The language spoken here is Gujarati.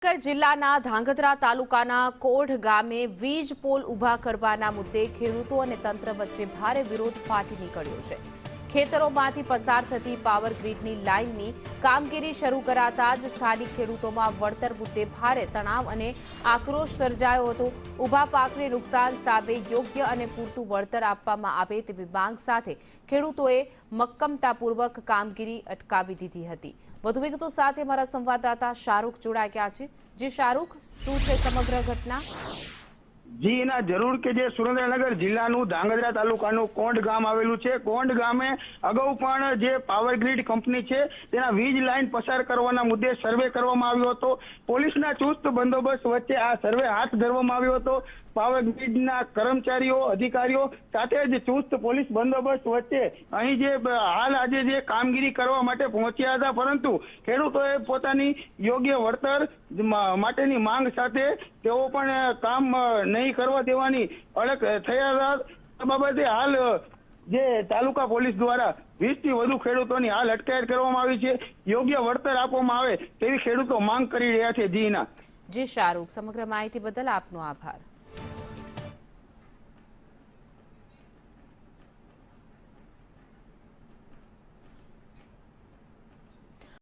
જામનગર જિલ્લાના ધાંગધ્રા તાલુકાના કોઢ ગામે વીજ પોલ ઊભા કરવાના મુદ્દે ખેડૂતો અને તંત્ર વચ્ચે ભારે વિરોધ ફાટી નીકળ્યો છે। ખેતરોમાંથી પસાર થતી પાવર ગ્રીડની લાઇનની કામગીરી શરૂ કરાતા જ સ્થાનિક ખેડૂતોમાં વળતર મુદ્દે ભારે તણાવ અને આક્રોશ સર્જાયો હતો। ઊભા પાકને નુકસાન સામે યોગ્ય અને પૂરતું વળતર આપવામાં આવે તેવી માંગ સાથે ખેડૂતોએ મક્કમતાપૂર્વક કામગીરી અટકાવી દીધી હતી। વધુ વિગતો સાથે મારા સંવાદદાતા શાહરૂખ જોડાઈ ગયા છે। જે શાહરૂખ, શું છે સમગ્ર ઘટના? જી ના જરૂર કે જે સુરેન્દ્રનગર જિલ્લાનું ધાંગધ્રા તાલુકાનું કોંઢ ગામ આવેલું છે। કોંઢ ગામે અગાઉ પણ જે પાવર ગ્રીડ કંપની છે તેના વીજ લાઇન પસાર કરવાના મુદ્દે સર્વે કરવામાં આવ્યો હતો। પોલીસના ચુસ્ત બંદોબસ્ત વચ્ચે આ સર્વે હાથ ધરવામાં આવ્યો હતો। પાવર ગ્રીડના કર્મચારીઓ, અધિકારીઓ સાથે જ ચુસ્ત પોલીસ બંદોબસ્ત વચ્ચે અહીં જે હાલ આજે જે કામગીરી કરવા માટે પહોંચ્યા હતા, પરંતુ ખેડૂતોએ પોતાની યોગ્ય વળતર માટેની માંગ સાથે તેઓ પણ કામ નહીં કરવા દેવાની અડગ થયા હતા। આ બાબતે હાલ જે તાલુકા પોલીસ દ્વારા 20 થી વધુ ખેડૂતોની હાલ અટકાયત કરવામાં આવી છે। યોગ્ય વળતર આપવામાં આવે તેવી ખેડૂતો માંગ કરી રહ્યા છે। જી ના જી શાહરૂખ, સમગ્ર માહિતી બદલ આપનો આભાર।